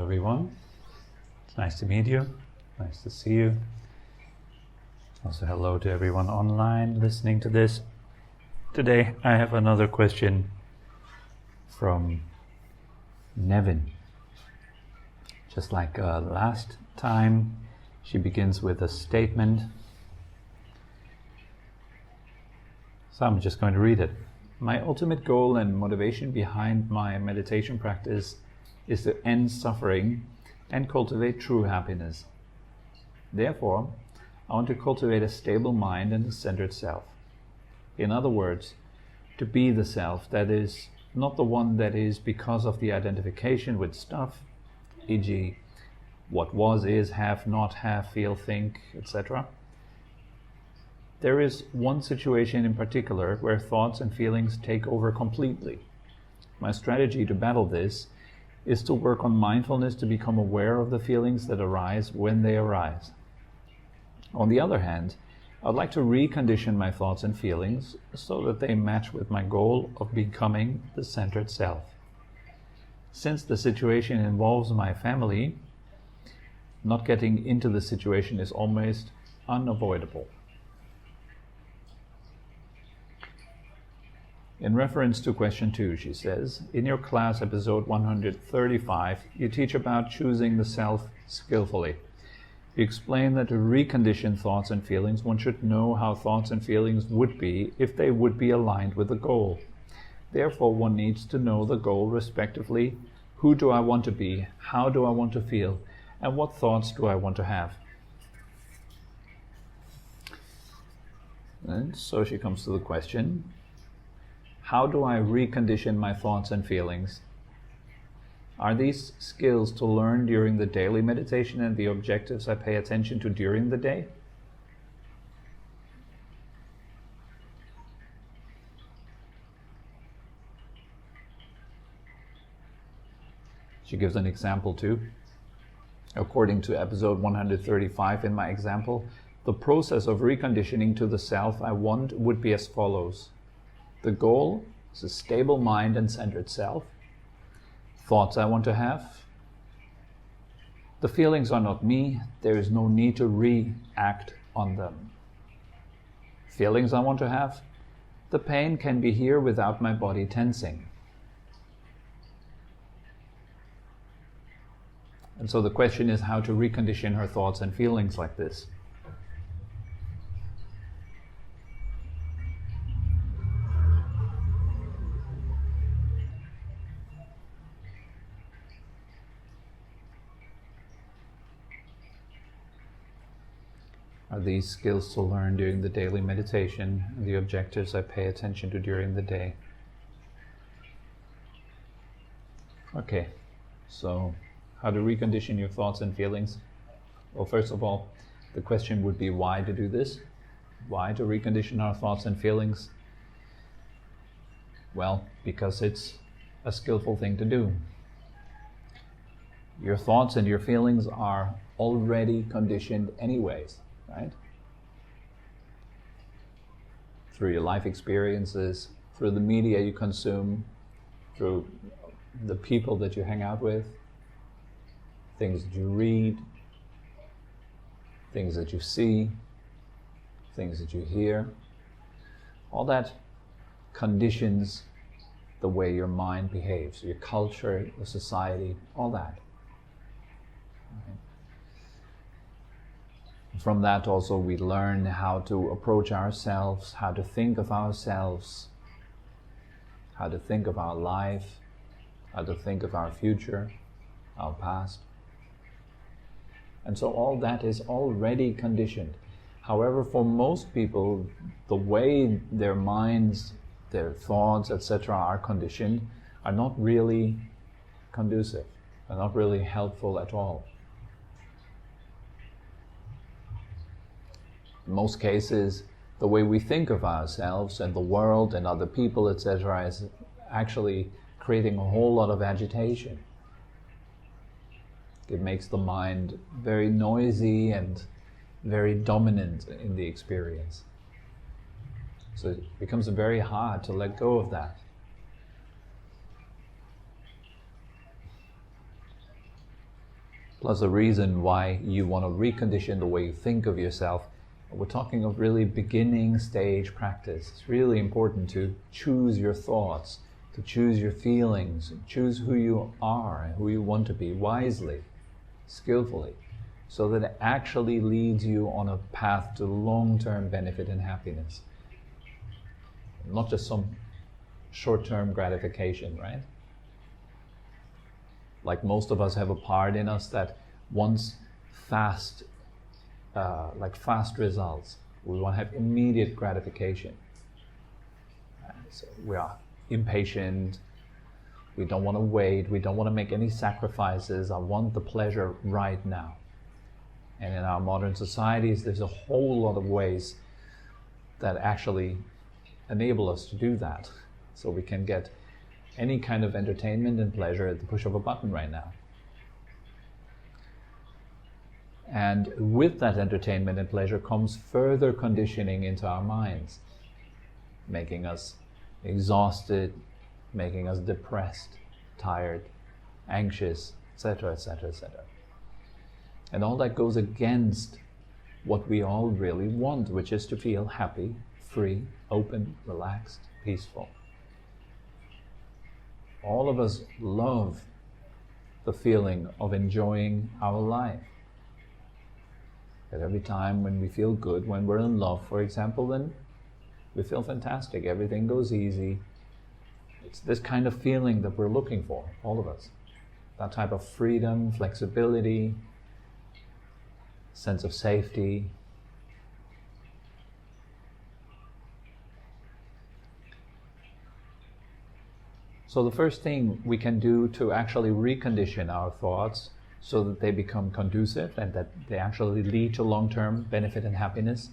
everyone. It's nice to meet you. Nice to see you. Also hello to everyone online listening to this. Today I have another question from Nevin. Just like last time, she begins with a statement. So I'm just going to read it. My ultimate goal and motivation behind my meditation practice is to end suffering and cultivate true happiness. Therefore, I want to cultivate a stable mind and a centered self. In other words, to be the self that is not the one that is because of the identification with stuff, e.g., what was, is, have, not have, feel, think, etc. There is one situation in particular where thoughts and feelings take over completely. My strategy to battle this is to work on mindfulness to become aware of the feelings that arise when they arise. On the other hand, I'd like to recondition my thoughts and feelings so that they match with my goal of becoming the centered self. Since the situation involves my family, not getting into the situation is almost unavoidable. In reference to question 2, she says, in your class episode 135, you teach about choosing the self skillfully. You explain that to recondition thoughts and feelings, one should know how thoughts and feelings would be if they would be aligned with the goal. Therefore, one needs to know the goal respectively. Who do I want to be? How do I want to feel? And what thoughts do I want to have? And so she comes to the question, how do I recondition my thoughts and feelings? Are these skills to learn during the daily meditation and the objectives I pay attention to during the day? She gives an example too. According to episode 135 in my example, the process of reconditioning to the self I want would be as follows. The goal is a stable mind and centered self. Thoughts I want to have. The feelings are not me. There is no need to react on them. Feelings I want to have. The pain can be here without my body tensing. And so the question is how to recondition her thoughts and feelings like this. Are these skills to learn during the daily meditation and the objectives I pay attention to during the day? Okay, so how to recondition your thoughts and feelings? Well, first of all, the question would be why to do this? Why to recondition our thoughts and feelings? Well, because it's a skillful thing to do. Your thoughts and your feelings are already conditioned anyways. Right? Through your life experiences, through the media you consume, through the people that you hang out with, things that you read, things that you see, things that you hear, all that conditions the way your mind behaves, your culture, your society, all that. Right? From that also we learn how to approach ourselves, how to think of ourselves, how to think of our life, how to think of our future, our past. And so all that is already conditioned. However, for most people, the way their minds, their thoughts, etc. are conditioned are not really conducive, are not really helpful at all. In most cases, the way we think of ourselves and the world and other people, etc., is actually creating a whole lot of agitation. It makes the mind very noisy and very dominant in the experience. So it becomes very hard to let go of that. plus a reason why you want to recondition the way you think of yourself. We're talking of really beginning stage practice. It's really important to choose your thoughts, to choose your feelings, choose who you are and who you want to be wisely, skillfully, so that it actually leads you on a path to long-term benefit and happiness. Not just some short-term gratification, right? Like most of us have a part in us that wants fast results. We want to have immediate gratification. So we are impatient. We don't want to wait. We don't want to make any sacrifices. I want the pleasure right now. And in our modern societies, there's a whole lot of ways that actually enable us to do that. So we can get any kind of entertainment and pleasure at the push of a button right now. And with that entertainment and pleasure comes further conditioning into our minds, making us exhausted, making us depressed, tired, anxious, etc., etc., etc. And all that goes against what we all really want, which is to feel happy, free, open, relaxed, peaceful. All of us love the feeling of enjoying our life. That every time when we feel good, when we're in love, for example, then we feel fantastic, everything goes easy. It's this kind of feeling that we're looking for, all of us. That type of freedom, flexibility, sense of safety. So the first thing we can do to actually recondition our thoughts so that they become conducive and that they actually lead to long-term benefit and happiness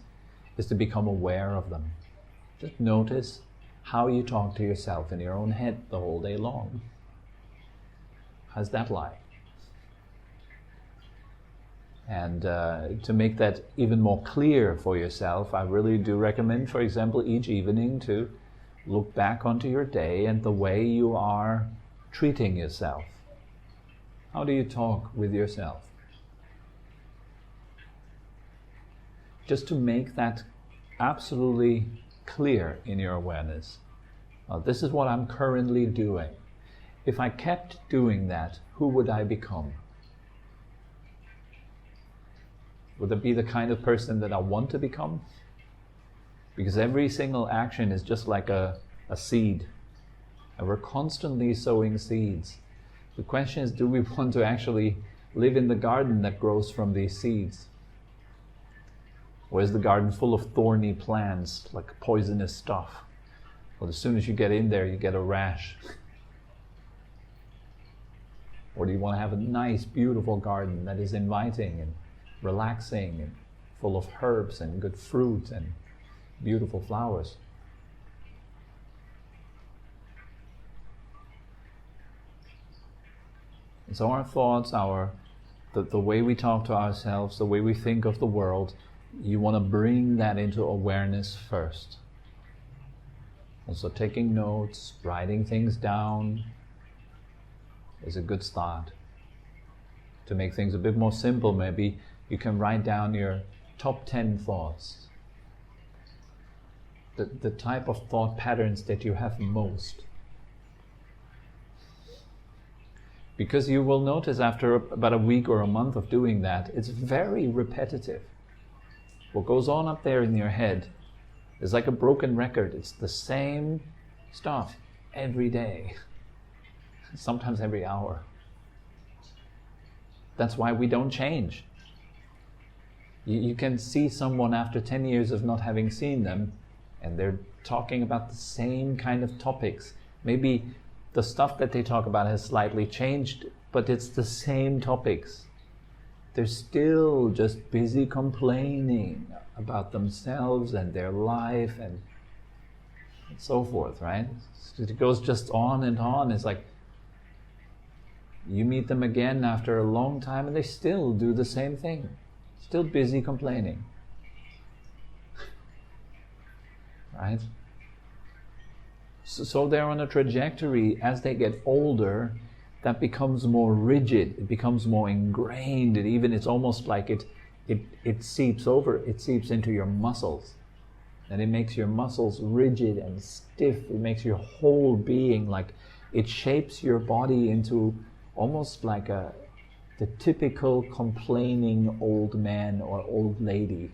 is to become aware of them. Just notice how you talk to yourself in your own head the whole day long. How's that like? And to make that even more clear for yourself, I really do recommend, for example, each evening to look back onto your day and the way you are treating yourself. How do you talk with yourself? Just to make that absolutely clear in your awareness. This is what I'm currently doing. If I kept doing that, who would I become? Would it be the kind of person that I want to become? Because every single action is just like a seed. And we're constantly sowing seeds. The question is, do we want to actually live in the garden that grows from these seeds? Or is the garden full of thorny plants, like poisonous stuff? Well, as soon as you get in there, you get a rash. Or do you want to have a nice, beautiful garden that is inviting and relaxing and full of herbs and good fruit and beautiful flowers? And so our thoughts, the way we talk to ourselves, the way we think of the world, you want to bring that into awareness first. Also taking notes, writing things down is a good start. To make things a bit more simple, maybe you can write down your top 10 thoughts. The type of thought patterns that you have most. Because you will notice after about a week or a month of doing that, it's very repetitive. What goes on up there in your head is like a broken record. It's the same stuff every day, sometimes every hour. That's why we don't change. You can see someone after 10 years of not having seen them, and they're talking about the same kind of topics. Maybe the stuff that they talk about has slightly changed, but it's the same topics. They're still just busy complaining about themselves and their life and so forth, right? It goes just on and on. It's like you meet them again after a long time and they still do the same thing. Still busy complaining. Right? So they're on a trajectory as they get older that becomes more rigid, it becomes more ingrained, it's almost like it seeps over, it seeps into your muscles. And it makes your muscles rigid and stiff. It makes your whole being it shapes your body into almost like the typical complaining old man or old lady.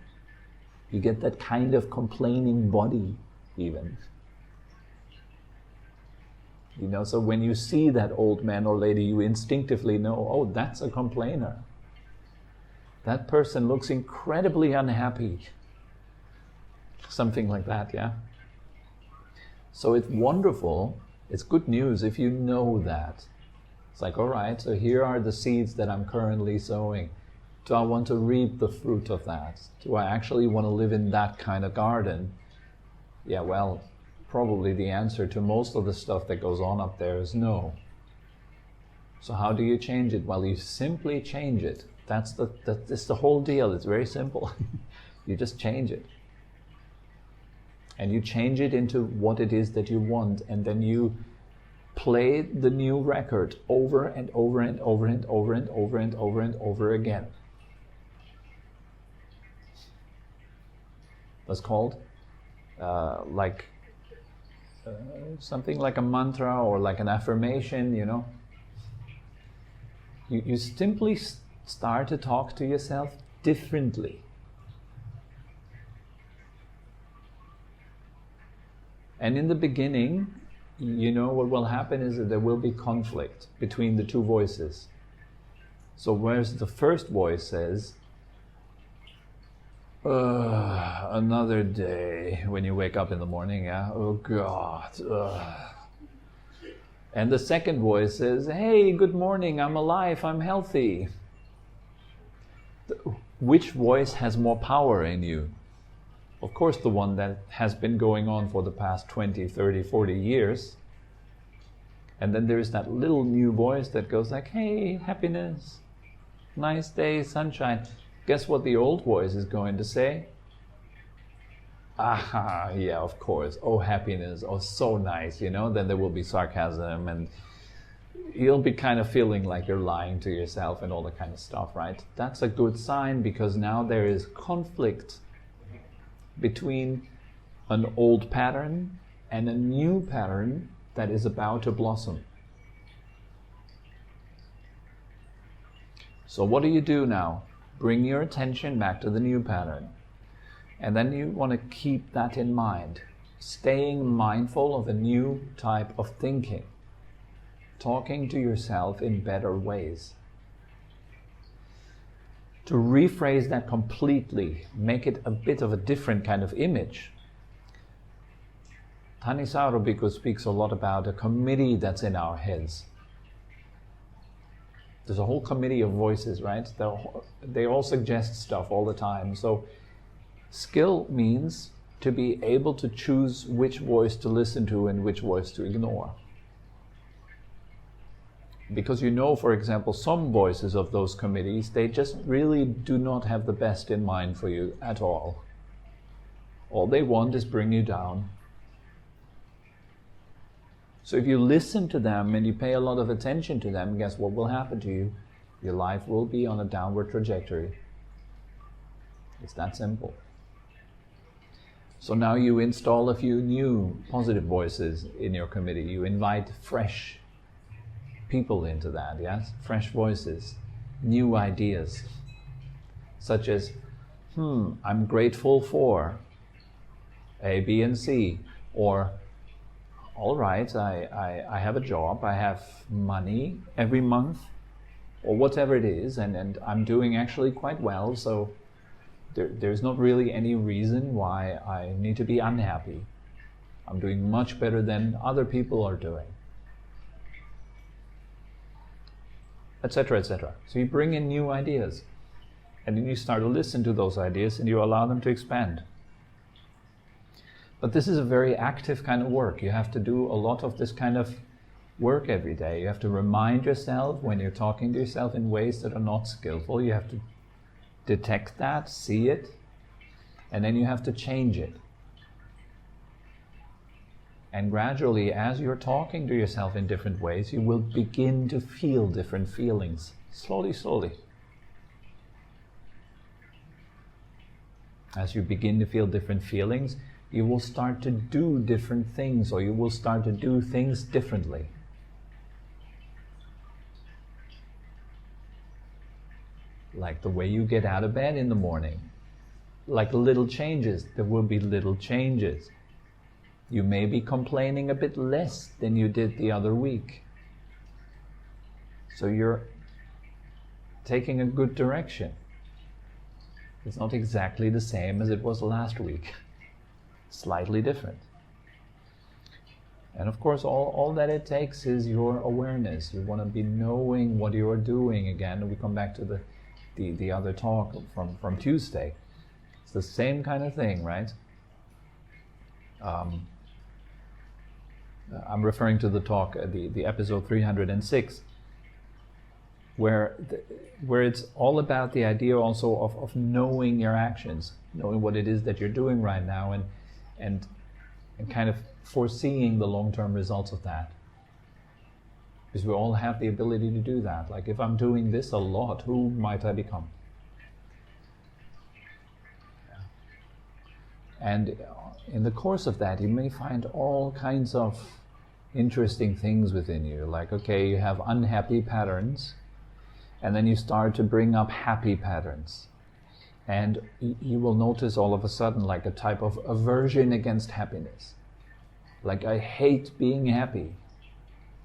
You get that kind of complaining body even. So when you see that old man or lady, you instinctively know, oh, that's a complainer. That person looks incredibly unhappy. Something like that, yeah? So it's wonderful, it's good news if you know that. It's like, all right, so here are the seeds that I'm currently sowing. Do I want to reap the fruit of that? Do I actually want to live in that kind of garden? Yeah, well, probably the answer to most of the stuff that goes on up there is no. So how do you change it? Well, you simply change it. That's the whole deal. It's very simple. You just change it. And you change it into what it is that you want, and then you play the new record over and over and over and over and over and over and over again. That's called something like a mantra or like an affirmation, You simply start to talk to yourself differently. And in the beginning, what will happen is that there will be conflict between the two voices. So whereas the first voice says, another day, when you wake up in the morning, yeah, oh God, And the second voice says, hey, good morning, I'm alive, I'm healthy. Which voice has more power in you? Of course, the one that has been going on for the past 20, 30, 40 years. And then there's that little new voice that goes like, hey, happiness, nice day, sunshine. Guess what the old voice is going to say? Aha, yeah, of course. Oh, happiness, oh, so nice, Then there will be sarcasm, and you'll be kind of feeling like you're lying to yourself and all that kind of stuff, right? That's a good sign, because now there is conflict between an old pattern and a new pattern that is about to blossom. So what do you do now? Bring your attention back to the new pattern. And then you want to keep that in mind, staying mindful of a new type of thinking, talking to yourself in better ways. To rephrase that completely, make it a bit of a different kind of image. Thanissaro Bhikkhu speaks a lot about a committee that's in our heads. There's a whole committee of voices, right? They all suggest stuff all the time. So skill means to be able to choose which voice to listen to and which voice to ignore. Because for example, some voices of those committees, they just really do not have the best in mind for you at all. All they want is bring you down. So if you listen to them and you pay a lot of attention to them, guess what will happen to you? Your life will be on a downward trajectory. It's that simple. So now you install a few new positive voices in your committee. You invite fresh people into that, yes? Fresh voices, new ideas, such as, I'm grateful for A, B, and C, or all right, I have a job, I have money every month, or whatever it is, and I'm doing actually quite well, so there's not really any reason why I need to be unhappy. I'm doing much better than other people are doing. Etc., etc. So you bring in new ideas, and then you start to listen to those ideas and you allow them to expand. But this is a very active kind of work. You have to do a lot of this kind of work every day. You have to remind yourself when you're talking to yourself in ways that are not skillful. You have to detect that, see it, and then you have to change it. And gradually, as you're talking to yourself in different ways, you will begin to feel different feelings, slowly, slowly. As you begin to feel different feelings, you will start to do different things, or you will start to do things differently. Like the way you get out of bed in the morning. Like little changes, there will be little changes. You may be complaining a bit less than you did the other week. So you're taking a good direction. It's not exactly the same as it was last week. Slightly different. And of course, all that it takes is your awareness. You want to be knowing what you're doing again. We come back to the other talk from Tuesday. It's the same kind of thing, right? I'm referring to the talk, the episode 306, where it's all about the idea also of knowing your actions, knowing what it is that you're doing right now, and kind of foreseeing the long-term results of that. Because we all have the ability to do that. Like, if I'm doing this a lot, who might I become? And in the course of that, you may find all kinds of interesting things within you. Like, okay, you have unhappy patterns, and then you start to bring up happy patterns. And you will notice all of a sudden like a type of aversion against happiness. Like, I hate being happy.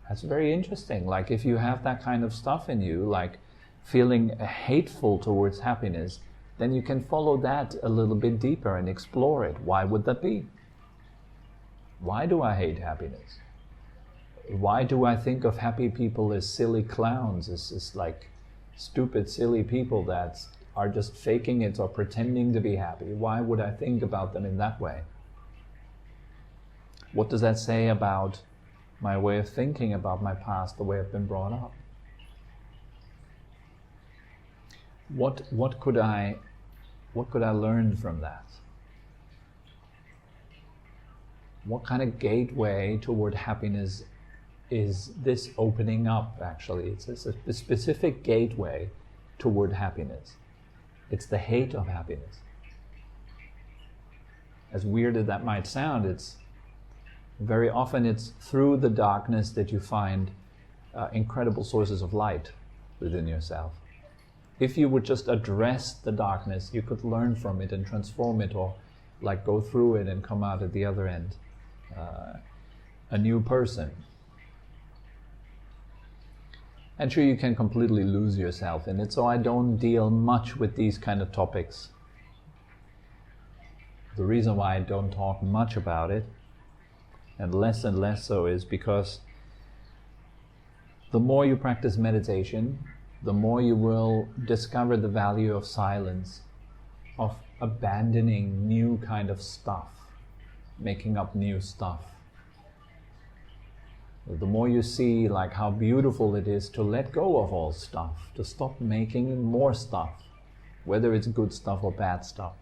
That's very interesting. Like, if you have that kind of stuff in you, like feeling hateful towards happiness, then you can follow that a little bit deeper and explore it. Why would that be? Why do I hate happiness? Why do I think of happy people as silly clowns, as like stupid, silly people that are just faking it or pretending to be happy? Why would I think about them in that way? What does that say about my way of thinking about my past, the way I've been brought up? What could I learn from that? What kind of gateway toward happiness is this opening up, actually? It's a specific gateway toward happiness. It's the hate of happiness. As weird as that might sound, it's very often it's through the darkness that you find incredible sources of light within yourself. If you would just address the darkness, you could learn from it and transform it, or like go through it and come out at the other end a new person. And sure, you can completely lose yourself in it, so I don't deal much with these kind of topics. The reason why I don't talk much about it, and less so, is because the more you practice meditation, the more you will discover the value of silence, of abandoning new kind of stuff, making up new stuff. The more you see like how beautiful it is to let go of all stuff, to stop making more stuff, whether it's good stuff or bad stuff.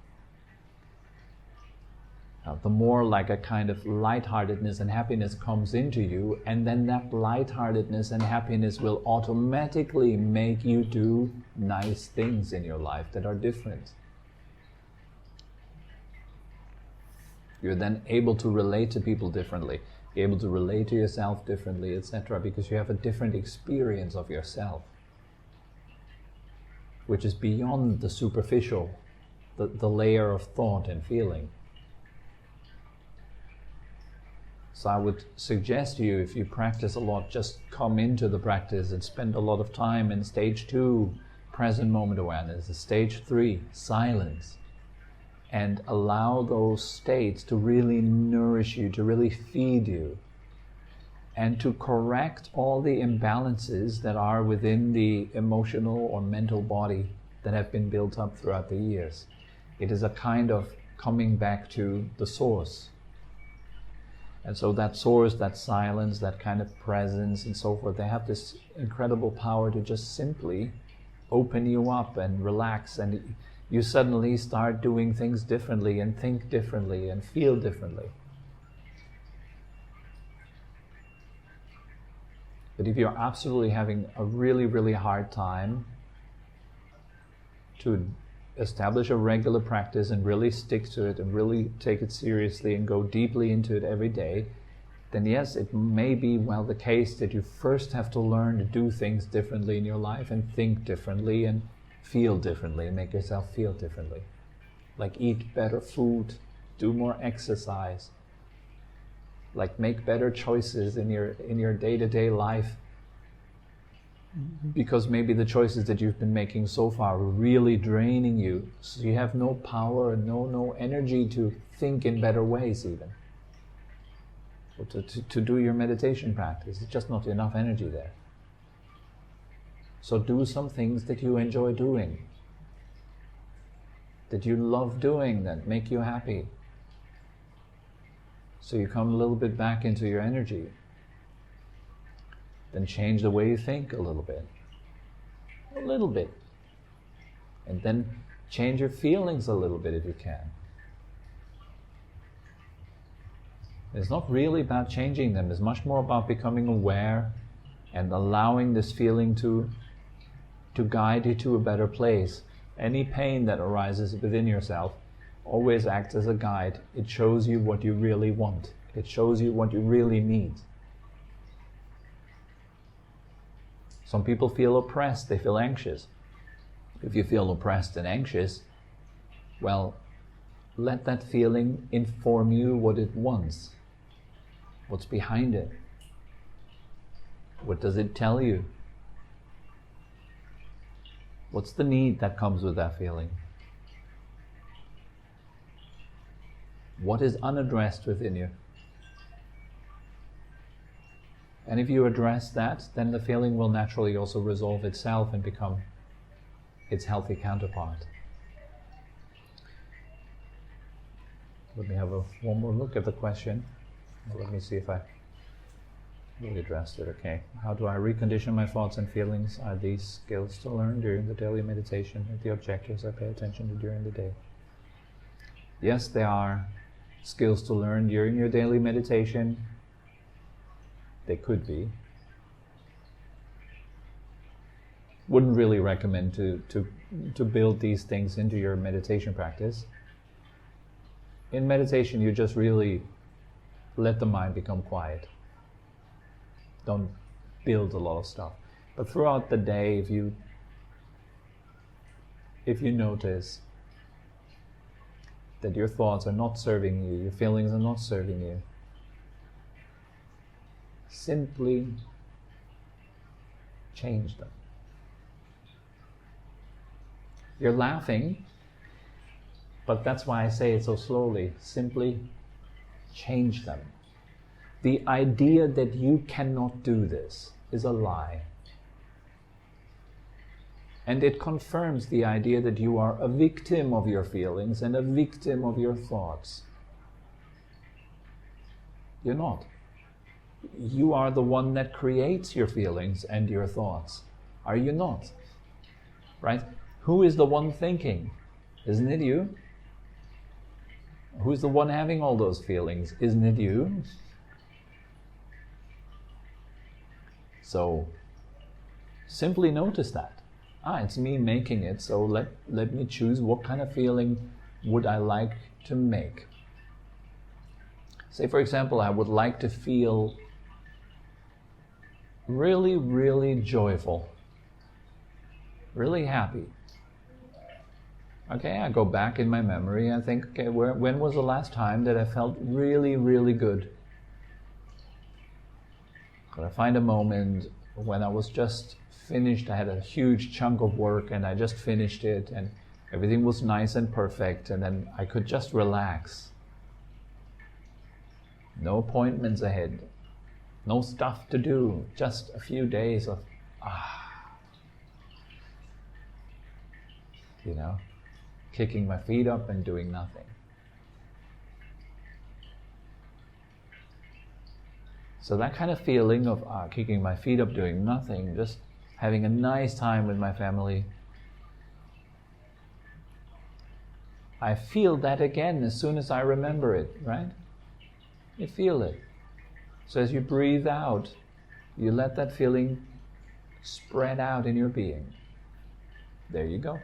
The more like a kind of lightheartedness and happiness comes into you, and then that lightheartedness and happiness will automatically make you do nice things in your life that are different. You're then able to relate to people differently, you're able to relate to yourself differently, etc., because you have a different experience of yourself, which is beyond the superficial, the layer of thought and feeling. So I would suggest to you, if you practice a lot, just come into the practice and spend a lot of time in stage 2, present moment awareness, stage 3, silence, and allow those states to really nourish you, to really feed you, and to correct all the imbalances that are within the emotional or mental body that have been built up throughout the years. It is a kind of coming back to the source. And so that source, that silence, that kind of presence and so forth, they have this incredible power to just simply open you up and relax, and you suddenly start doing things differently and think differently and feel differently. But if you're absolutely having a really, really hard time to establish a regular practice and really stick to it and really take it seriously and go deeply into it every day, then yes, it may be well the case that you first have to learn to do things differently in your life and think differently and feel differently and make yourself feel differently. Like eat better food, do more exercise, like make better choices in your day-to-day life, because maybe the choices that you've been making so far are really draining you, so you have no power and no energy to think in better ways even. Or to do your meditation practice. It's just not enough energy there. So do some things that you enjoy doing, that you love doing, that make you happy. So you come a little bit back into your energy. Then change the way you think a little bit. And then change your feelings a little bit if you can. It's not really about changing them. It's much more about becoming aware and allowing this feeling to guide you to a better place. Any pain that arises within yourself always acts as a guide. It shows you what you really want. It shows you what you really need. Some people feel oppressed, they feel anxious. If you feel oppressed and anxious, well, let that feeling inform you what it wants. What's behind it? What does it tell you? What's the need that comes with that feeling? What is unaddressed within you? And if you address that, then the feeling will naturally also resolve itself and become its healthy counterpart. Let me have one more look at the question. Let me see if I really addressed it. Okay. How do I recondition my thoughts and feelings? Are these skills to learn during the daily meditation and the objectives I pay attention to during the day? Yes, they are skills to learn during your daily meditation. They could be. Wouldn't really recommend to build these things into your meditation practice. In meditation, you just really let the mind become quiet. Don't build a lot of stuff. But throughout the day, if you notice that your thoughts are not serving you, your feelings are not serving you, simply change them. You're laughing, but that's why I say it so slowly. Simply change them. The idea that you cannot do this is a lie. And it confirms the idea that you are a victim of your feelings and a victim of your thoughts. You're not. You are the one that creates your feelings and your thoughts. Are you not? Right? Who is the one thinking? Isn't it you? Who's the one having all those feelings? Isn't it you? So, simply notice that. It's me making it, so let me choose what kind of feeling would I like to make. Say, for example, I would like to feel really, really joyful, really happy. Okay, I go back in my memory and think, okay, when was the last time that I felt really, really good? Could I find a moment when I was just finished, I had a huge chunk of work and I just finished it and everything was nice and perfect and then I could just relax. No appointments ahead, no stuff to do, just a few days of kicking my feet up and doing nothing. So that kind of feeling of kicking my feet up, doing nothing, just having a nice time with my family, I feel that again as soon as I remember it, right? You feel it. So as you breathe out, You let that feeling spread out in your being. There you go.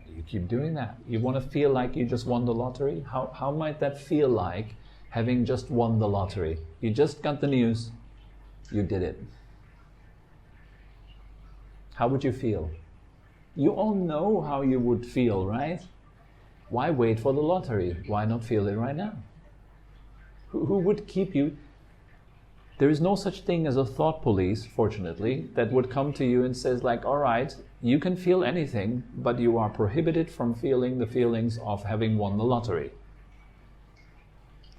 You keep doing that. You want to feel like you just won the lottery? How might that feel like having just won the lottery? You just got the news. You did it. How would you feel? You all know how you would feel, right? Why wait for the lottery? Why not feel it right now? Who would keep you? There is no such thing as a thought police, fortunately, that would come to you and says like, all right, you can feel anything, but you are prohibited from feeling the feelings of having won the lottery.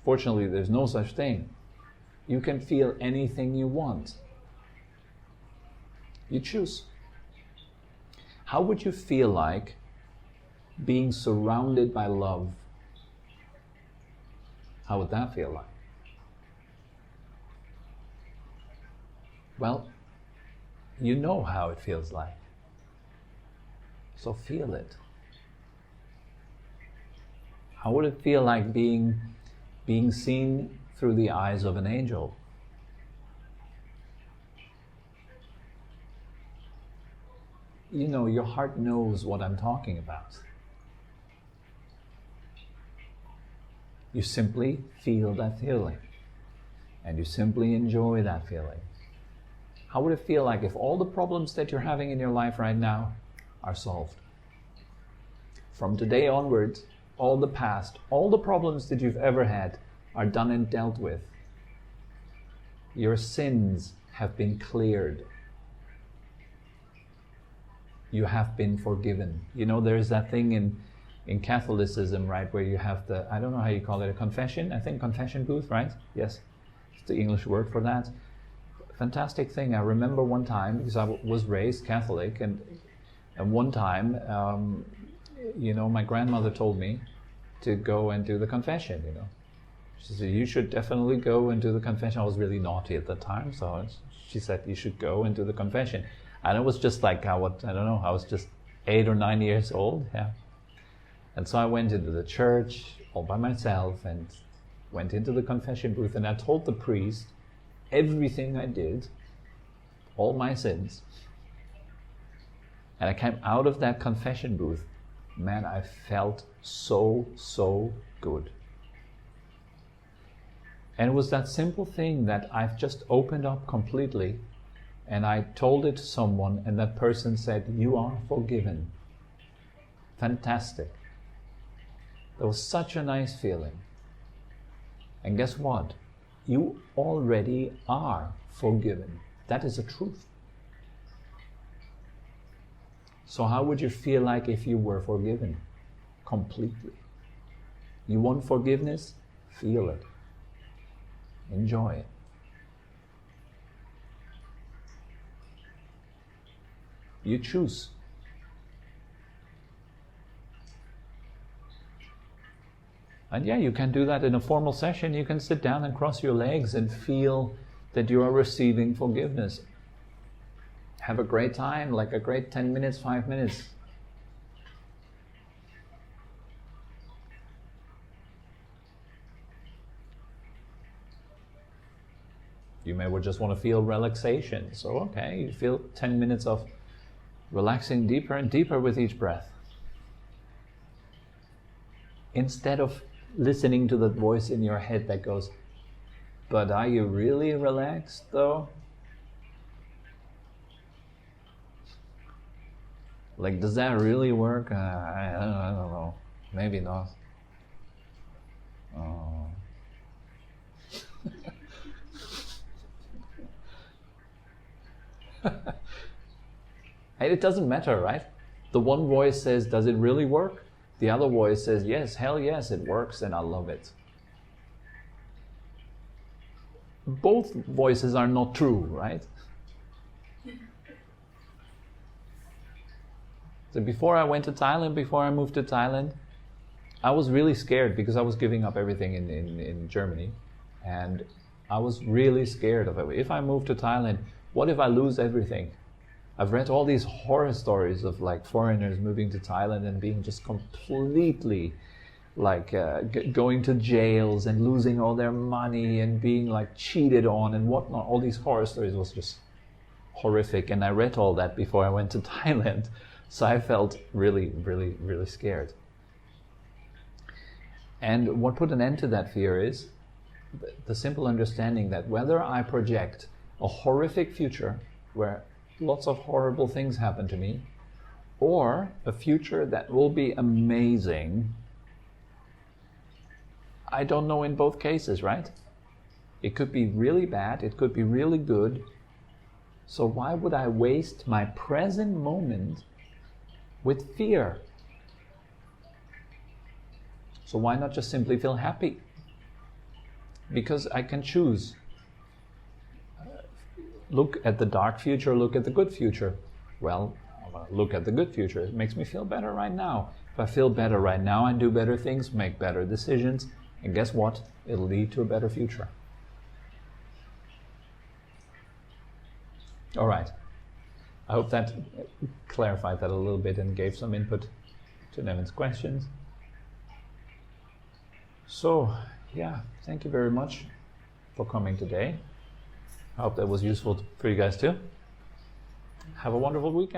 Fortunately, there's no such thing. You can feel anything you want. You choose. How would you feel like being surrounded by love? How would that feel like? Well, you know how it feels like. So feel it. How would it feel like being seen through the eyes of an angel? You know, your heart knows what I'm talking about. You simply feel that feeling, and you simply enjoy that feeling. How would it feel like if all the problems that you're having in your life right now are solved? From today onwards, all the past, all the problems that you've ever had are done and dealt with. Your sins have been cleared. You have been forgiven. You know, there's that thing in Catholicism, right, where you have the, I don't know how you call it, a confession? I think confession booth, right? Yes, it's the English word for that. Fantastic thing. I remember one time, because I was raised Catholic, and one time, you know, my grandmother told me to go and do the confession, you know. She said, you should definitely go and do the confession. I was really naughty at the time, so she said, you should go and do the confession. And it was just like, I don't know, I was just 8 or 9 years old, yeah. And so I went into the church all by myself and went into the confession booth, and I told the priest everything I did, all my sins. And I came out of that confession booth, man, I felt so good. And it was that simple thing that I've just opened up completely, and I told it to someone, and that person said, you are forgiven. Fantastic. That was such a nice feeling. And guess what? You already are forgiven. That is the truth. So how would you feel like if you were forgiven? Completely. You want forgiveness? Feel it. Enjoy it. You choose. And yeah, you can do that in a formal session. You can sit down and cross your legs and feel that you are receiving forgiveness. Have a great time, like a great 10 minutes, 5 minutes. You may just want to feel relaxation. So, okay, you feel 10 minutes of relaxing deeper and deeper with each breath. Instead of listening to that voice in your head that goes, but are you really relaxed though? Like, does that really work? I don't know. Maybe not. Oh. And it doesn't matter, right? The one voice says, does it really work? The other voice says, yes, hell yes, it works and I love it. Both voices are not true, right? So before I went to Thailand, before I moved to Thailand, I was really scared because I was giving up everything in Germany. And I was really scared of it. If I move to Thailand, what if I lose everything? I've read all these horror stories of like foreigners moving to Thailand and being just completely like going to jails and losing all their money and being like cheated on and whatnot. All these horror stories was just horrific, and I read all that before I went to Thailand, so I felt really, really, really scared. And what put an end to that fear is the simple understanding that whether I project a horrific future where lots of horrible things happen to me, or a future that will be amazing, I don't know in both cases, right? It could be really bad, it could be really good. So why would I waste my present moment with fear? So why not just simply feel happy? Because I can choose. Look at the dark future, look at the good future. Well, look at the good future. It makes me feel better right now. If I feel better right now, I do better things, make better decisions, and guess what? It'll lead to a better future. All right. I hope that clarified that a little bit and gave some input to Nevin's questions. So, yeah, thank you very much for coming today. I hope that was useful for you guys too. Have a wonderful weekend.